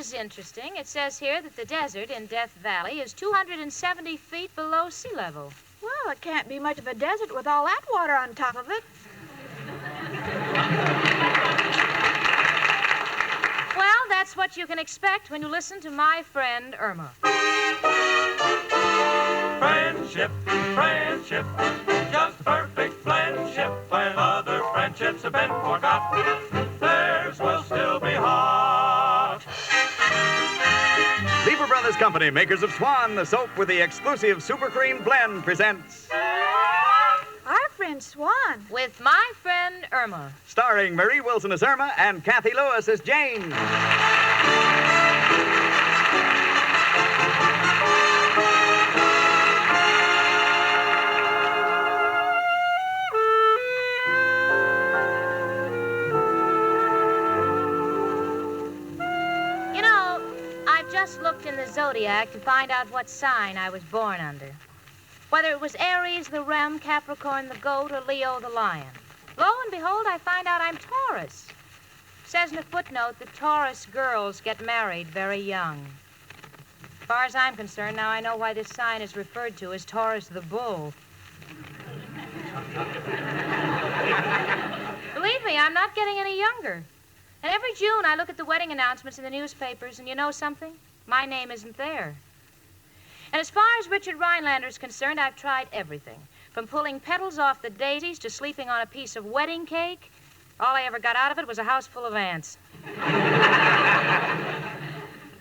is interesting. It says here that the desert in Death Valley is 270 feet below sea level. Well, it can't be much of a desert with all that water on top of it. Well, that's what you can expect when you listen to my friend Irma. Friendship, friendship, just perfect friendship. When other friendships have been forgot, theirs will still be hot. Lever Brothers Company, makers of Swan, the soap with the exclusive Super Cream Blend, presents Our friend Swan. With my friend Irma. starring Marie Wilson as Irma and Kathy Lewis as Jane. You know, I've just looked in the zodiac to find out what sign I was born under. Whether it was Aries, the ram, Capricorn, the goat, or Leo, the lion. Lo and behold, I find out I'm Taurus. Says in a footnote that Taurus girls get married very young. As far as I'm concerned, now I know why this sign is referred to as Taurus the bull. Believe me, I'm not getting any younger. And every June I look at the wedding announcements in the newspapers, and you know something? My name isn't there. And as far as Richard Rhinelander is concerned, I've tried everything. From pulling petals off the daisies to sleeping on a piece of wedding cake. All I ever got out of it was a house full of ants. Well,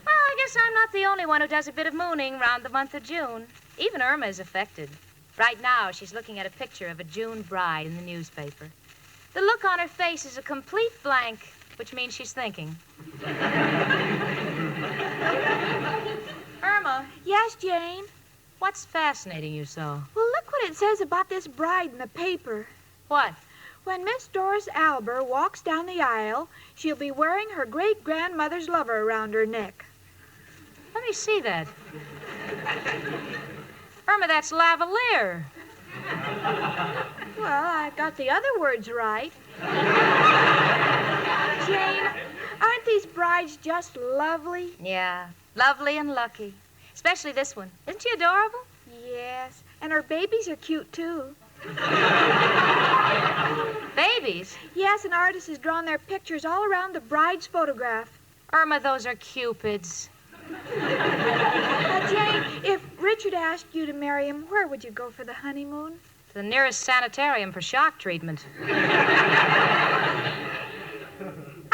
I guess I'm not the only one who does a bit of mooning round the month of June. Even Irma is affected. Right now, she's looking at a picture of a June bride in the newspaper. The look on her face is a complete blank, which means she's thinking. Irma. Yes, Jane? What's fascinating you so? Well, look what it says about this bride in the paper. What? When Miss Doris Alber walks down the aisle, she'll be wearing her great-grandmother's lover around her neck. Let me see that. Irma, that's lavalier. Well, I got the other words right. Jane, aren't these brides just lovely? Yeah, lovely and lucky. Especially this one. Isn't she adorable? Yes, and her babies are cute, too. Babies? Yes, an artist has drawn their pictures all around the bride's photograph. Irma, those are cupids. Jane, if Richard asked you to marry him, where would you go for the honeymoon? To the nearest sanitarium for shock treatment. How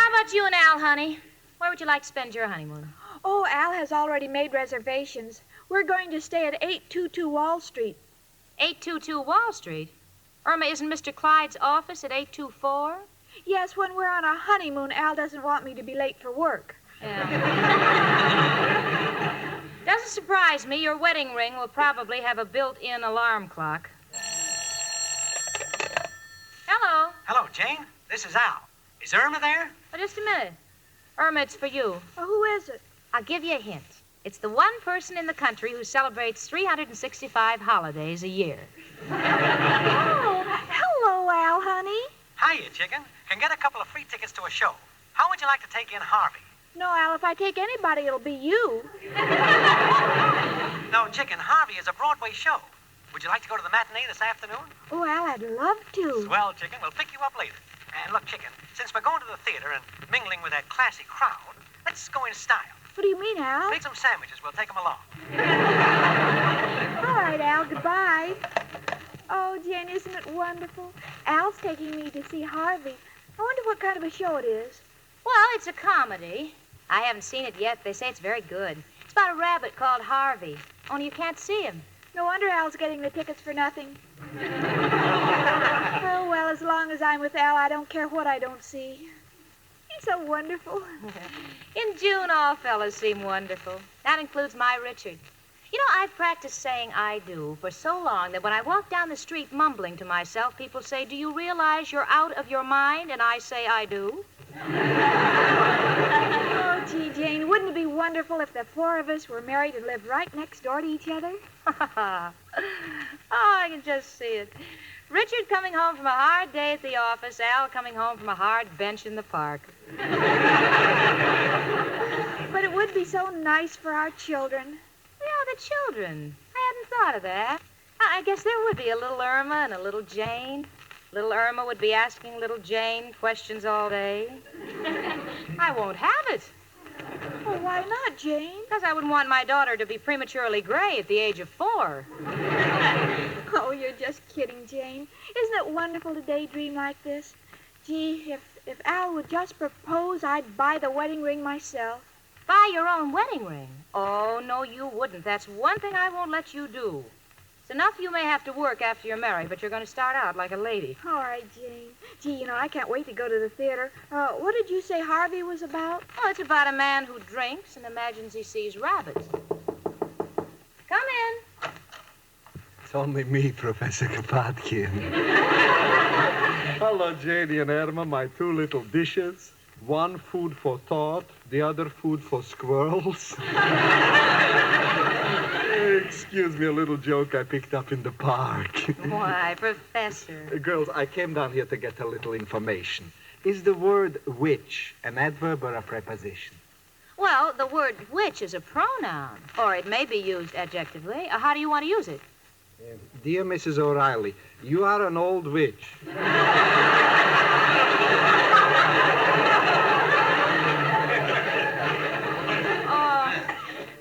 about you and Al, honey? Where would you like to spend your honeymoon? Oh, Al has already made reservations. We're going to stay at 822 Wall Street. 822 Wall Street? Irma, isn't Mr. Clyde's office at 824? Yes, when we're on a honeymoon, Al doesn't want me to be late for work. Yeah. Doesn't surprise me. Your wedding ring will probably have a built-in alarm clock. Hello. Hello, Jane. This is Al. Is Irma there? Oh, just a minute. Irma, it's for you. Oh, who is it? I'll give you a hint. It's the one person in the country who celebrates 365 holidays a year. Oh, hello, Al, honey. Hiya, chicken. Can get a couple of free tickets to a show. How would you like to take in Harvey? No, Al, if I take anybody, it'll be you. No, chicken, Harvey is a Broadway show. Would you like to go to the matinee this afternoon? Oh, Al, I'd love to. Swell, chicken. We'll pick you up later. And look, chicken, since we're going to the theater and mingling with that classy crowd, let's go in style. What do you mean, Al? Make some sandwiches. We'll take them along. All right, Al, goodbye. Oh, Jane, isn't it wonderful? Al's taking me to see Harvey. I wonder what kind of a show it is. Well, it's a comedy. I haven't seen it yet. They say it's very good. It's about a rabbit called Harvey. Only you can't see him. No wonder Al's getting the tickets for nothing. Oh, well, as long as I'm with Al, I don't care what I don't see. He's so wonderful. In June, all fellas seem wonderful. That includes my Richard. You know, I've practiced saying I do for so long that when I walk down the street mumbling to myself, people say, "Do you realize you're out of your mind?" And I say, "I do." Oh, gee, Jane, wouldn't it be wonderful if the four of us were married and lived right next door to each other? Oh, I can just see it. Richard coming home from a hard day at the office, Al coming home from a hard bench in the park. But it would be so nice for our children. Yeah, the children. I hadn't thought of that. I guess there would be a little Irma and a little Jane. Little Irma would be asking little Jane questions all day. I won't have it. Well, why not, Jane? Because I wouldn't want my daughter to be prematurely gray at the age of 4. Oh, you're just kidding, Jane. Isn't it wonderful to daydream like this? Gee, if Al would just propose, I'd buy the wedding ring myself. Buy your own wedding ring? Oh, no, you wouldn't. That's one thing I won't let you do. It's enough you may have to work after you're married, but you're going to start out like a lady. All right, Jane. Gee, I can't wait to go to the theater. What did you say Harvey was about? Oh, it's about a man who drinks and imagines he sees rabbits. Come in. It's only me, Professor Kropotkin. Hello, Janie and Irma, my 2 little dishes. One food for thought, the other food for squirrels. Excuse me, a little joke I picked up in the park. Why, Professor. Girls, I came down here to get a little information. Is the word which an adverb or a preposition? Well, the word which is a pronoun, or it may be used adjectively. How do you want to use it? Dear Mrs. O'Reilly, you are an old witch.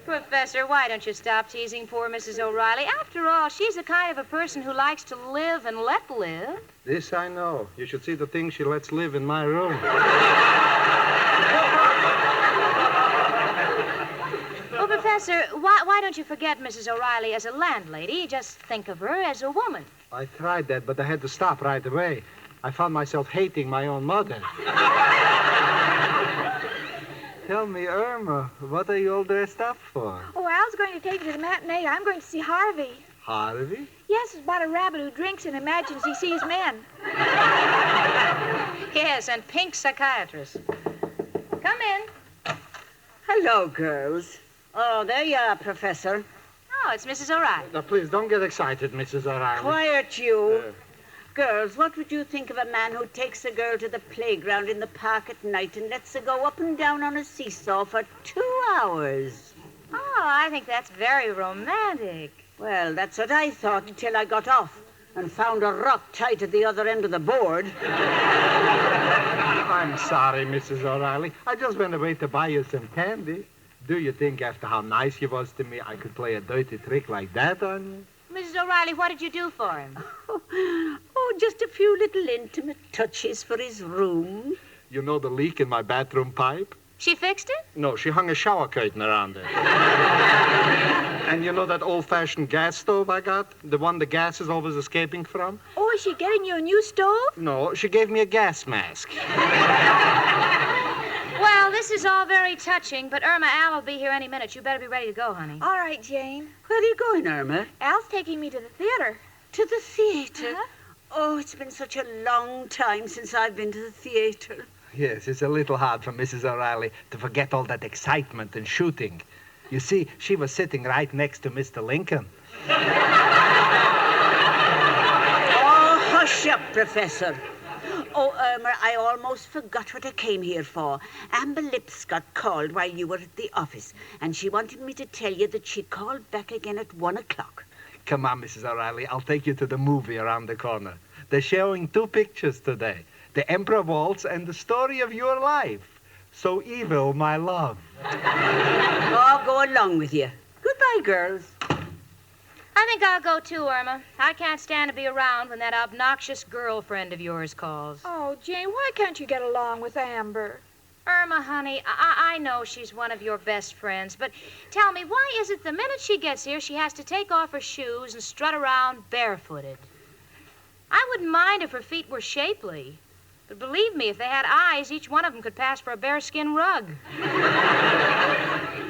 Professor, why don't you stop teasing poor Mrs. O'Reilly? After all, she's the kind of a person who likes to live and let live. This I know. You should see the things she lets live in my room. Well, Professor, why don't you forget Mrs. O'Reilly as a landlady? Just think of her as a woman. I tried that, but I had to stop right away. I found myself hating my own mother. Tell me, Irma, what are you all dressed up for? Oh, Al's going to take me to the matinee. I'm going to see Harvey. Harvey? Yes, it's about a rabbit who drinks and imagines he sees men. Yes, and pink psychiatrist. Come in. Hello, girls. Oh, there you are, Professor. Oh, it's Mrs. O'Reilly. Now, please, don't get excited, Mrs. O'Reilly. Quiet, you. Girls, what would you think of a man who takes a girl to the playground in the park at night and lets her go up and down on a seesaw for 2 hours? Oh, I think that's very romantic. Well, that's what I thought until I got off and found a rock tight at the other end of the board. I'm sorry, Mrs. O'Reilly. I just went away to buy you some candy. Do you think after how nice you was to me, I could play a dirty trick like that on you? Mrs. O'Reilly, what did you do for him? Oh, just a few little intimate touches for his room. You know the leak in my bathroom pipe? She fixed it? No, she hung a shower curtain around it. And you know that old-fashioned gas stove I got? The one the gas is always escaping from? Oh, is she getting you a new stove? No, she gave me a gas mask. Well, this is all very touching, but Irma, Al will be here any minute. You better be ready to go, honey. All right, Jane. Where are you going, Irma? Al's taking me to the theater. To the theater? Uh-huh. Oh, it's been such a long time since I've been to the theater. Yes, it's a little hard for Mrs. O'Reilly to forget all that excitement and shooting. You see, she was sitting right next to Mr. Lincoln. Oh, hush up, Professor. Oh, Irma, I almost forgot what I came here for. Amber Lipscott called while you were at the office, and she wanted me to tell you that she called back again at 1 o'clock. Come on, Mrs. O'Reilly. I'll take you to the movie around the corner. They're showing 2 pictures today. The Emperor Waltz and the story of your life. So evil, my love. Oh, go along with you. Goodbye, girls. I think I'll go too, Irma. I can't stand to be around when that obnoxious girlfriend of yours calls. Oh, Jane, why can't you get along with Amber? Irma, honey, I know she's one of your best friends, but tell me, why is it the minute she gets here, she has to take off her shoes and strut around barefooted? I wouldn't mind if her feet were shapely, but believe me, if they had eyes, each one of them could pass for a bearskin rug.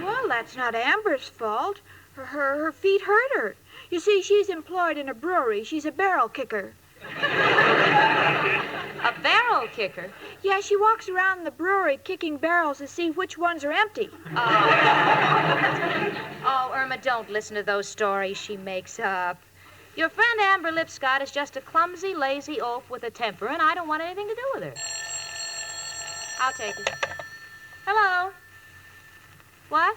Well, that's not Amber's fault. Her feet hurt her. You see, she's employed in a brewery. She's a barrel kicker. A barrel kicker? Yeah, she walks around the brewery kicking barrels to see which ones are empty. Oh, Irma, don't listen to those stories she makes up. Your friend Amber Lipscott is just a clumsy, lazy oaf with a temper, and I don't want anything to do with her. I'll take it. Hello? What?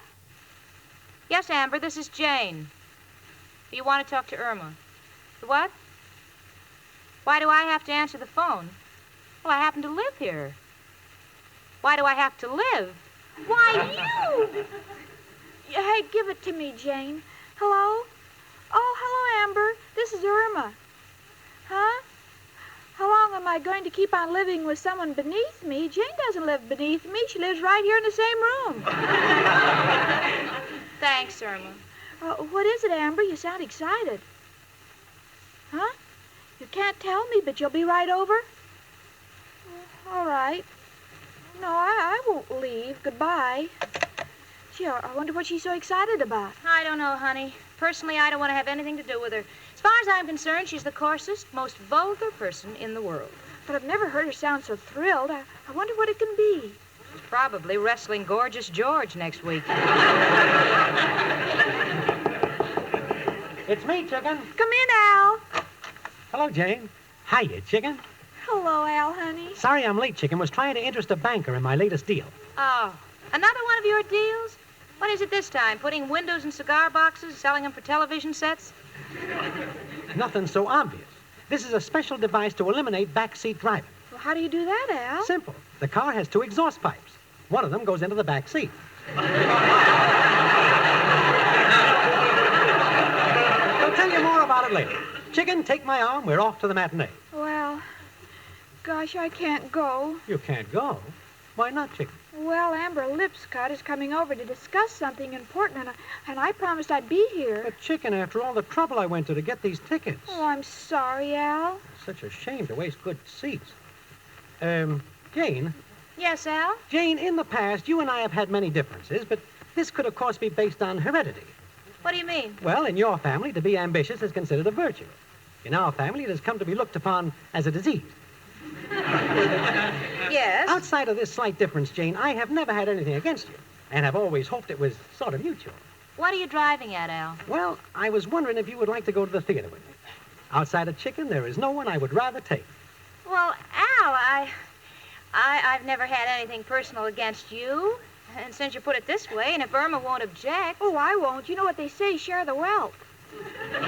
Yes, Amber, this is Jane. You want to talk to Irma. The what? Why do I have to answer the phone? Well, I happen to live here. Why do I have to live? Why, you! Hey, give it to me, Jane. Hello? Oh, hello, Amber. This is Irma. Huh? How long am I going to keep on living with someone beneath me? Jane doesn't live beneath me. She lives right here in the same room. Thanks, Irma. What is it, Amber? You sound excited. Huh? You can't tell me, but you'll be right over? All right. No, I won't leave. Goodbye. Gee, I wonder what she's so excited about. I don't know, honey. Personally, I don't want to have anything to do with her. As far as I'm concerned, she's the coarsest, most vulgar person in the world. But I've never heard her sound so thrilled. I wonder what it can be. She's probably wrestling Gorgeous George next week. It's me, Chicken. Come in, Al. Hello, Jane. Hiya, Chicken. Hello, Al, honey. Sorry I'm late, Chicken. Was trying to interest a banker in my latest deal. Oh, another one of your deals? What is it this time? Putting windows in cigar boxes, selling them for television sets? Nothing so obvious. This is a special device to eliminate backseat driving. Well, how do you do that, Al? Simple. The car has 2 exhaust pipes. One of them goes into the back seat. I'll tell you more about it later. Chicken, take my arm. We're off to the matinee. Well, gosh, I can't go. You can't go. Why not, Chicken? Well, Amber Lipscott is coming over to discuss something important, and I promised I'd be here. But, Chicken, after all the trouble I went to get these tickets. Oh, I'm sorry, Al. Such a shame to waste good seats. Jane? Yes, Al? Jane, in the past, you and I have had many differences, but this could, of course, be based on heredity. What do you mean? Well, in your family, to be ambitious is considered a virtue. In our family, it has come to be looked upon as a disease. Yes? Outside of this slight difference, Jane, I have never had anything against you, and have always hoped it was sort of mutual. What are you driving at, Al? Well, I was wondering if you would like to go to the theater with me. Outside of Chicken, there is no one I would rather take. Well, Al, I've never had anything personal against you. And since you put it this way, and if Irma won't object... Oh, I won't. You know what they say, share the wealth. Even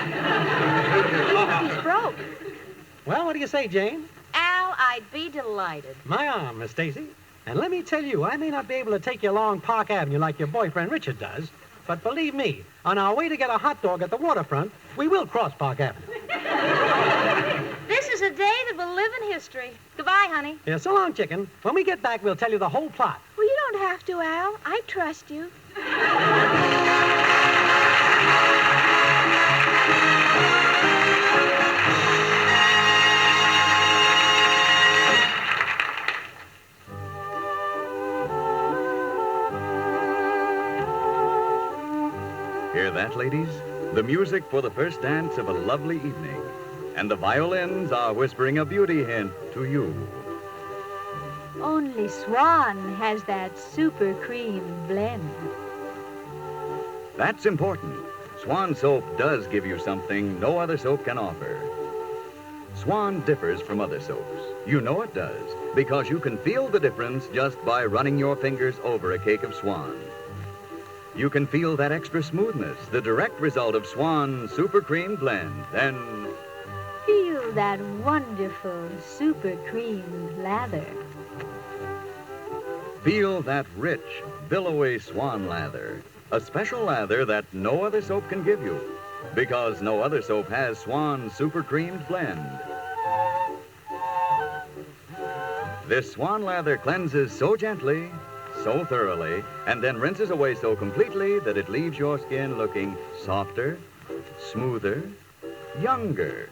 if he's broke. Well, what do you say, Jane? Al, I'd be delighted. My arm, Miss Stacy. And let me tell you, I may not be able to take you along Park Avenue like your boyfriend Richard does, but believe me, on our way to get a hot dog at the waterfront, we will cross Park Avenue. This is a day that will live in history. Goodbye, honey. Yeah, so long, Chicken. When we get back, we'll tell you the whole plot. Well, you don't have to, Al. I trust you. Hear that, ladies? The music for the first dance of a lovely evening. And the violins are whispering a beauty hint to you. Only Swan has that super cream blend. That's important. Swan soap does give you something no other soap can offer. Swan differs from other soaps. You know it does, because you can feel the difference just by running your fingers over a cake of Swan. You can feel that extra smoothness, the direct result of Swan Super Cream Blend, and Feel that wonderful super cream lather. feel that rich, billowy Swan lather, a special lather that no other soap can give you, because no other soap has Swan Super Creamed Blend. This Swan lather cleanses so gently, so thoroughly, and then rinses away so completely that it leaves your skin looking softer, smoother, younger.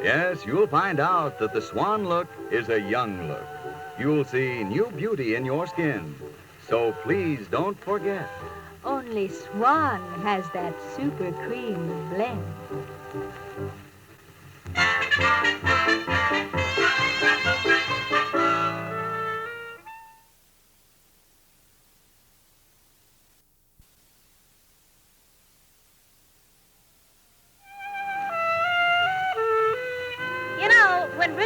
Yes, you'll find out that the Swan look is a young look. You'll see new beauty in your skin. So please don't forget. Only Swan has that super cream blend.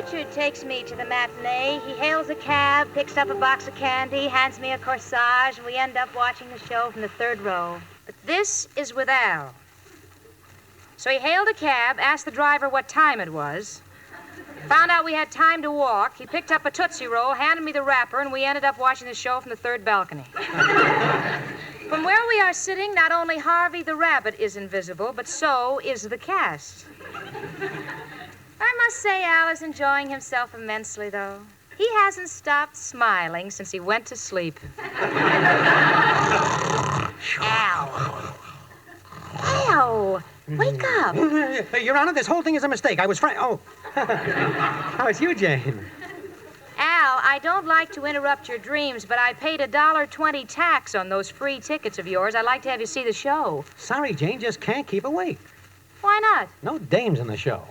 Richard takes me to the matinee. He hails a cab, picks up a box of candy, hands me a corsage, and we end up watching the show from the third row. But this is with Al. So he hailed a cab, asked the driver what time it was, found out we had time to walk. He picked up a Tootsie Roll, handed me the wrapper, and we ended up watching the show from the third balcony. From where we are sitting, not only Harvey the rabbit is invisible, but so is the cast. I must say Al is enjoying himself immensely, though. He hasn't stopped smiling since he went to sleep. Al. Al, wake up. Your Honor, this whole thing is a mistake. I was Oh. How is you, Jane? Al, I don't like to interrupt your dreams, but I paid $1.20 tax on those free tickets of yours. I'd like to have you see the show. Sorry, Jane, just can't keep awake. Why not? No dames in the show.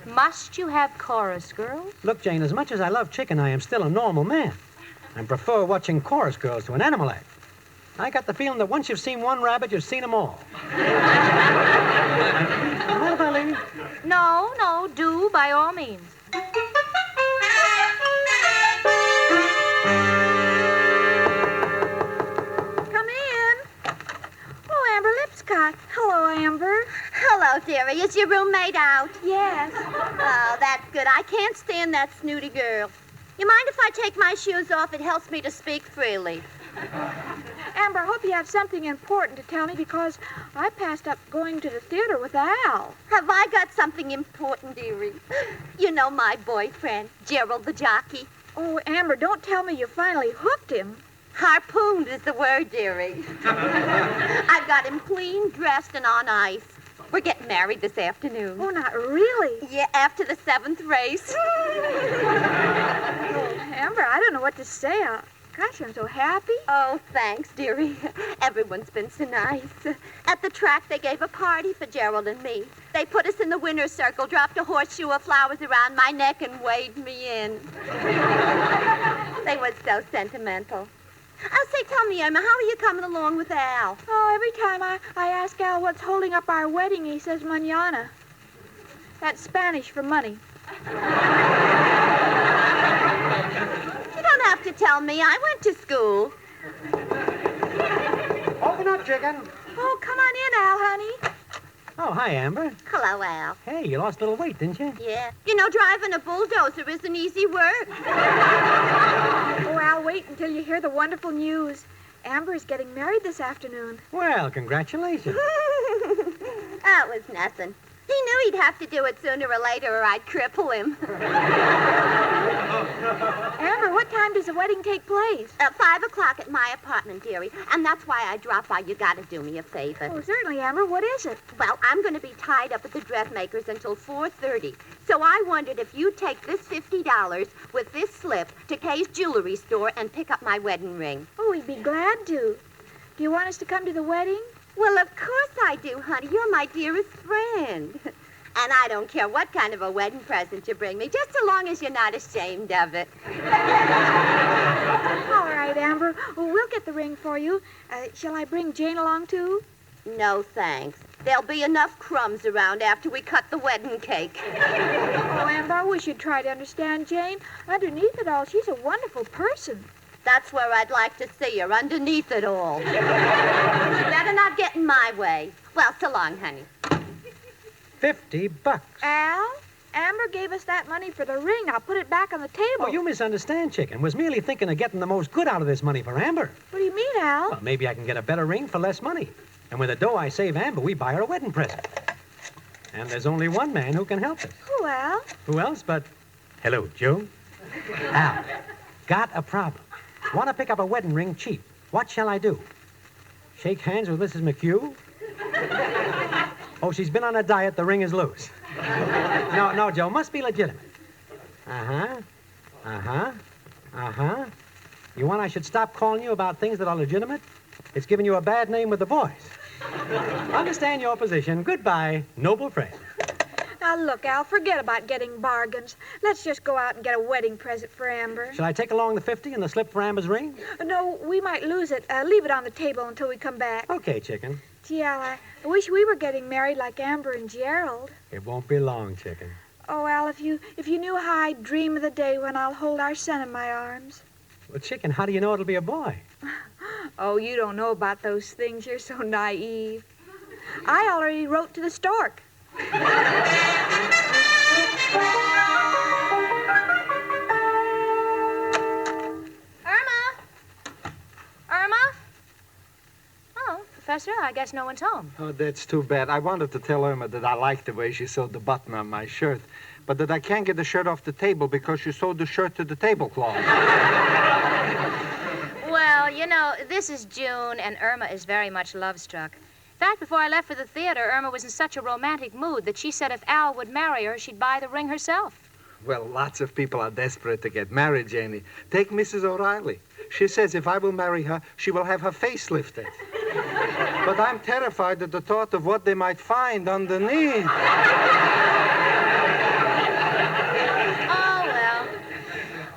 Must you have chorus girls? Look, Jane, as much as I love chicken, I am still a normal man. I prefer watching chorus girls to an animal act. I got the feeling that once you've seen one rabbit, you've seen them all. Mind if I leave? No, do, by all means. Come in. Oh, Amber Lipscott. Hello, Amber. Hello, dearie. Is your roommate out? Yes. Oh, that's good. I can't stand that snooty girl. You mind if I take my shoes off? It helps me to speak freely. Amber, I hope you have something important to tell me because I passed up going to the theater with Al. Have I got something important, dearie? You know my boyfriend, Gerald the jockey. Oh, Amber, don't tell me you finally hooked him. Harpooned is the word, dearie. I've got him clean, dressed, and on ice. We're getting married this afternoon. Oh, not really? Yeah, after the 7th race. Oh, Amber, I don't know what to say. Gosh, I'm so happy. Oh, thanks, dearie. Everyone's been so nice. At the track, they gave a party for Gerald and me. They put us in the winner's circle, dropped a horseshoe of flowers around my neck, and waved me in. They were so sentimental. Oh, say, tell me, Irma, how are you coming along with Al? Oh, every time I ask Al what's holding up our wedding, he says mañana. That's Spanish for money. You don't have to tell me. I went to school. Open up, chicken. Oh, come on in, Al, honey. Oh, hi, Amber. Hello, Al. Hey, you lost a little weight, didn't you? Yeah. You know, driving a bulldozer isn't easy work. Oh, Al, wait until you hear the wonderful news. Amber's getting married this afternoon. Well, congratulations. That was nothing. He knew he'd have to do it sooner or later or I'd cripple him. Amber, what time does the wedding take place? 5 o'clock at my apartment, dearie. And that's why I dropped by. You gotta do me a favor. Oh, certainly, Amber. What is it? Well, I'm going to be tied up at the dressmaker's until 4:30. So I wondered if you'd take this $50 with this slip to Kay's jewelry store and pick up my wedding ring. Oh, we'd be glad to. Do you want us to come to the wedding? Well, of course I do, honey. You're my dearest friend. And I don't care what kind of a wedding present you bring me, just so long as you're not ashamed of it. All right, Amber. Well, we'll get the ring for you. Shall I bring Jane along, too? No, thanks. There'll be enough crumbs around after we cut the wedding cake. Oh, Amber, I wish you'd try to understand Jane. Underneath it all, she's a wonderful person. That's where I'd like to see her, underneath it all. You better not get in my way. Well, so long, honey. $50. Al, Amber gave us that money for the ring. I'll put it back on the table. Oh, you misunderstand, chicken. Was merely thinking of getting the most good out of this money for Amber. What do you mean, Al? Well, maybe I can get a better ring for less money. And with the dough I save Amber, we buy her a wedding present. And there's only one man who can help us. Who, Al? Who else but... Hello, Joe. Al, got a problem. Want to pick up a wedding ring cheap. What shall I do? Shake hands with Mrs. McHugh? Oh, she's been on a diet. The ring is loose. No, Joe. Must be legitimate. You want I should stop calling you about things that are legitimate? It's giving you a bad name with the boys. Understand your position. Goodbye, noble friend. Now, look, Al, forget about getting bargains. Let's just go out and get a wedding present for Amber. Shall I take along the 50 and the slip for Amber's ring? No, we might lose it. Leave it on the table until we come back. Okay, chicken. Gee, Al, I wish we were getting married like Amber and Gerald. It won't be long, chicken. Oh, Al, if you knew how I dream of the day when I'll hold our son in my arms. Well, Chicken, how do you know it'll be a boy? Oh, you don't know about those things. You're so naive. I already wrote to the stork. Irma? Oh, Professor, I guess no one's home. Oh, that's too bad. I wanted to tell Irma that I like the way she sewed the button on my shirt, but that I can't get the shirt off the table because she sewed the shirt to the tablecloth. Well, you know, this is June, and Irma is very much love-struck. In fact, before I left for the theater, Irma was in such a romantic mood that she said if Al would marry her, she'd buy the ring herself. Well, lots of people are desperate to get married, Janie. Take Mrs. O'Reilly. She says if I will marry her, she will have her face lifted. But I'm terrified at the thought of what they might find underneath. Oh, well.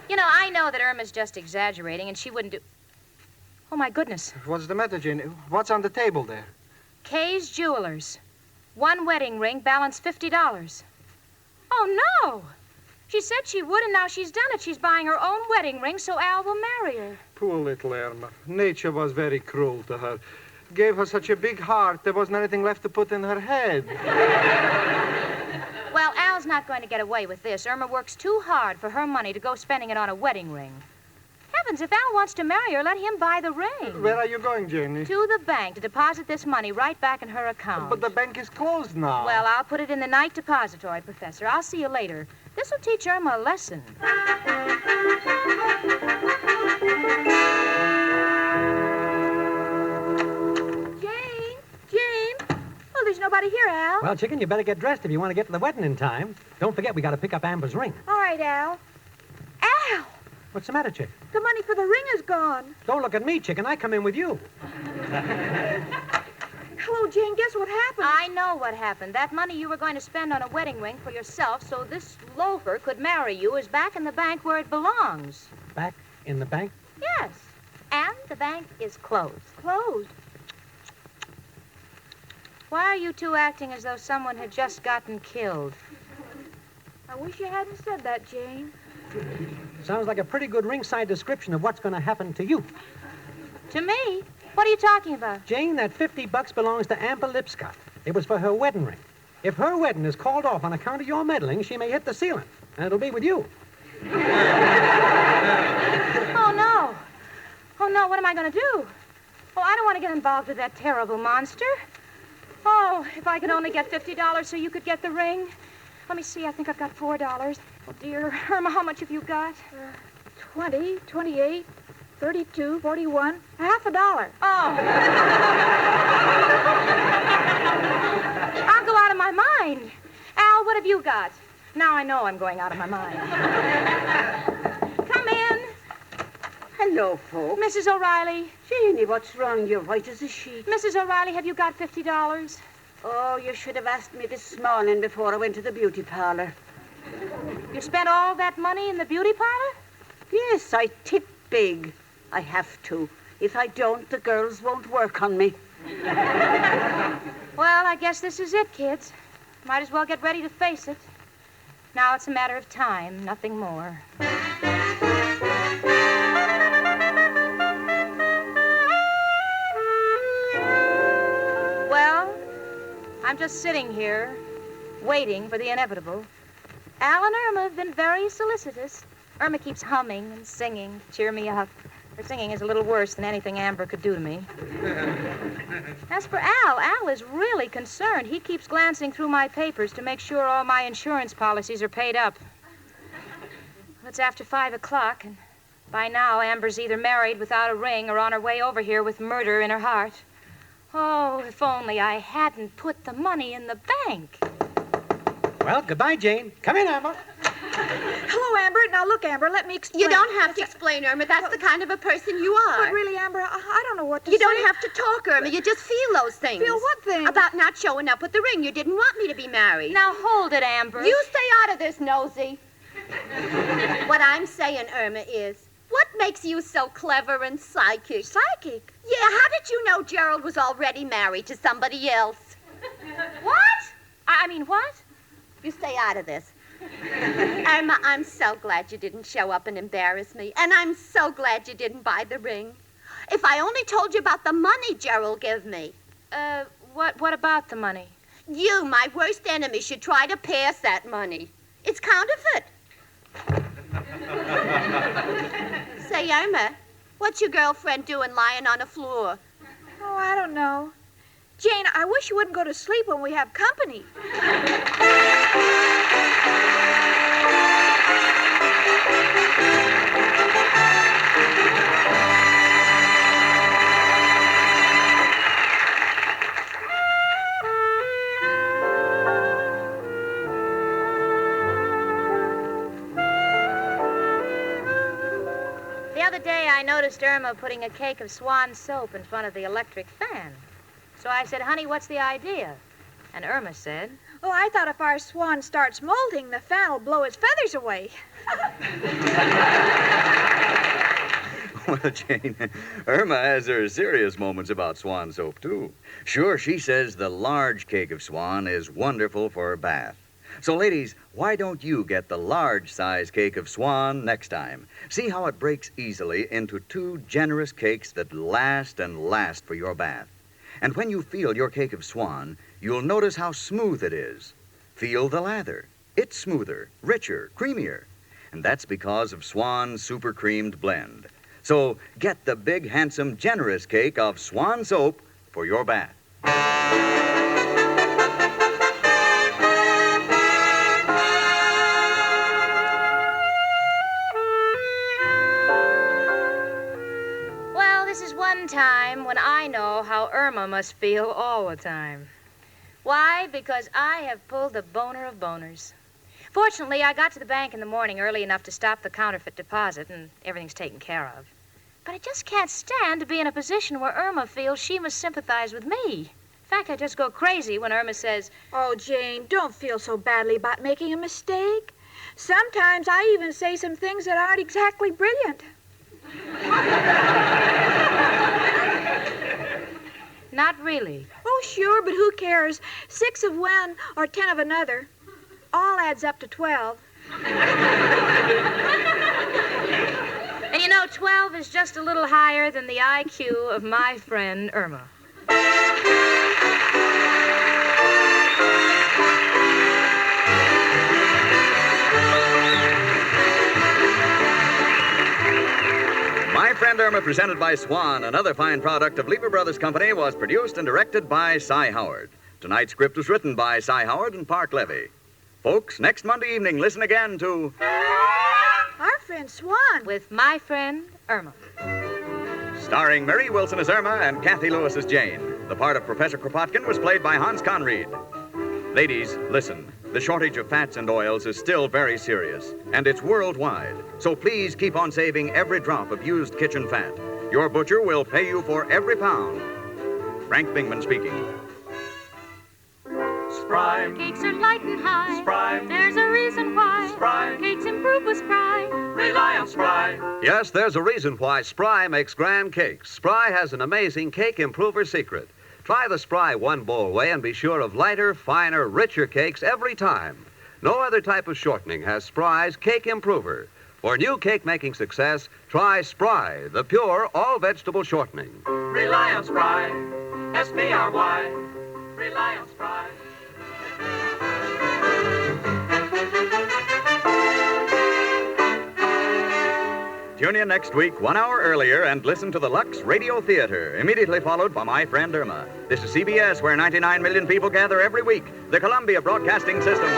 You know, I know that Irma's just exaggerating, and she wouldn't do... Oh, my goodness. What's the matter, Janie? What's on the table there? Kay's Jewelers. One wedding ring, balance $50. Oh, no! She said she would, and now she's done it. She's buying her own wedding ring so Al will marry her. Poor little Irma. Nature was very cruel to her. Gave her such a big heart, there wasn't anything left to put in her head. Well, Al's not going to get away with this. Irma works too hard for her money to go spending it on a wedding ring. Heavens, if Al wants to marry her, let him buy the ring. Where are you going, Janie? To the bank to deposit this money right back in her account. But the bank is closed now. Well, I'll put it in the night depository, Professor. I'll see you later. This will teach Irma a lesson. Jane. Oh, there's nobody here, Al. Well, Chicken, you better get dressed if you want to get to the wedding in time. Don't forget, we got to pick up Amber's ring. All right, Al. Al! What's the matter, Chicken? The money for the ring is gone. Don't look at me, Chicken. I come in with you. Hello, Jane. Guess what happened? I know what happened. That money you were going to spend on a wedding ring for yourself so this loafer could marry you is back in the bank where it belongs. Back in the bank? Yes. And the bank is closed. Closed. Why are you two acting as though someone had just gotten killed? I wish you hadn't said that, Jane. Sounds like a pretty good ringside description of what's going to happen to you. To me? What are you talking about? Jane, that $50 belongs to Amber Lipscott. It was for her wedding ring. If her wedding is called off on account of your meddling, she may hit the ceiling, and it'll be with you. Oh, no. Oh, no, what am I going to do? Oh, I don't want to get involved with that terrible monster. Oh, if I could only get $50 so you could get the ring. Let me see, I think I've got $4. Oh, dear. Irma, how much have you got? 20, 28, 32, 41, half a dollar. Oh. I'll go out of my mind. Al, what have you got? Now I know I'm going out of my mind. Come in. Hello, folks. Mrs. O'Reilly. Janie, what's wrong? You're white as a sheet. Mrs. O'Reilly, have you got $50? Oh, you should have asked me this morning before I went to the beauty parlor. You spent all that money in the beauty parlor? Yes, I tip big. I have to. If I don't, the girls won't work on me. Well, I guess this is it, kids. Might as well get ready to face it. Now it's a matter of time, nothing more. Well, I'm just sitting here, waiting for the inevitable. Al and Irma have been very solicitous. Irma keeps humming and singing to cheer me up. Her singing is a little worse than anything Amber could do to me. As for Al is really concerned. He keeps glancing through my papers to make sure all my insurance policies are paid up. It's after 5 o'clock, and by now Amber's either married without a ring or on her way over here with murder in her heart. Oh, if only I hadn't put the money in the bank. Well, goodbye, Jane. Come in, Amber. Hello, Amber. Now, look, Amber, let me explain. You don't have to explain, Irma. That's the kind of a person you are. But really, Amber, I don't know what to say. You don't have to talk, Irma. You just feel those things. Feel what things? About not showing up with the ring. You didn't want me to be married. Now, hold it, Amber. You stay out of this, Nosy. What I'm saying, Irma, is what makes you so clever and psychic? Psychic? Yeah, how did you know Gerald was already married to somebody else? What? I mean, what? You stay out of this. Irma, I'm so glad you didn't show up and embarrass me. And I'm so glad you didn't buy the ring. If I only told you about the money Gerald gave me. What about the money? You, my worst enemy, should try to pass that money. It's counterfeit. Say, Irma, what's your girlfriend doing lying on the floor? Oh, I don't know. Jane, I wish you wouldn't go to sleep when we have company. The other day, I noticed Irma putting a cake of Swan soap in front of the electric fan. So I said, honey, what's the idea? And Irma said, Oh, I thought if our swan starts molting, the fan will blow his feathers away. Well, Jane, Irma has her serious moments about Swan soap, too. Sure, she says the large cake of Swan is wonderful for her bath. So, ladies, why don't you get the large-size cake of Swan next time? See how it breaks easily into 2 generous cakes that last and last for your bath. And when you feel your cake of Swan, you'll notice how smooth it is. Feel the lather. It's smoother, richer, creamier. And that's because of Swan's super creamed blend. So get the big, handsome, generous cake of Swan soap for your bath. well, this is one time when I know how Irma must feel all the time. Why? Because I have pulled the boner of boners. Fortunately, I got to the bank in the morning early enough to stop the counterfeit deposit, and everything's taken care of. But I just can't stand to be in a position where Irma feels she must sympathize with me. In fact, I just go crazy when Irma says, Oh, Jane, don't feel so badly about making a mistake. Sometimes I even say some things that aren't exactly brilliant. not really. Oh, sure, but who cares? 6 of one or 10 of another. All adds up to 12. And you know, 12 is just a little higher than the IQ of my friend Irma. My Friend Irma, presented by Swan, another fine product of Lever Brothers Company, was produced and directed by Cy Howard. Tonight's script was written by Cy Howard and Park Levy. Folks, next Monday evening, listen again to Our Friend Swan. With my friend Irma. starring Mary Wilson as Irma and Kathy Lewis as Jane. The part of Professor Kropotkin was played by Hans Conried. Ladies, listen. The shortage of fats and oils is still very serious, and it's worldwide. So please keep on saving every drop of used kitchen fat. Your butcher will pay you for every pound. Frank Bingman speaking. Spry. Cakes are light and high. Spry. There's a reason why. Spry. Cakes improve with Spry. Rely on Spry. Yes, there's a reason why Spry makes grand cakes. Spry has an amazing cake improver secret. Try the Spry one-bowl way and be sure of lighter, finer, richer cakes every time. No other type of shortening has Spry's cake improver. For new cake-making success, try Spry, the pure, all-vegetable shortening. Rely on Spry. S-P-R-Y. Rely on Spry. Tune in next week, 1 hour earlier, and listen to the Lux Radio Theater, immediately followed by My Friend Irma. This is CBS, where 99 million people gather every week. The Columbia Broadcasting System.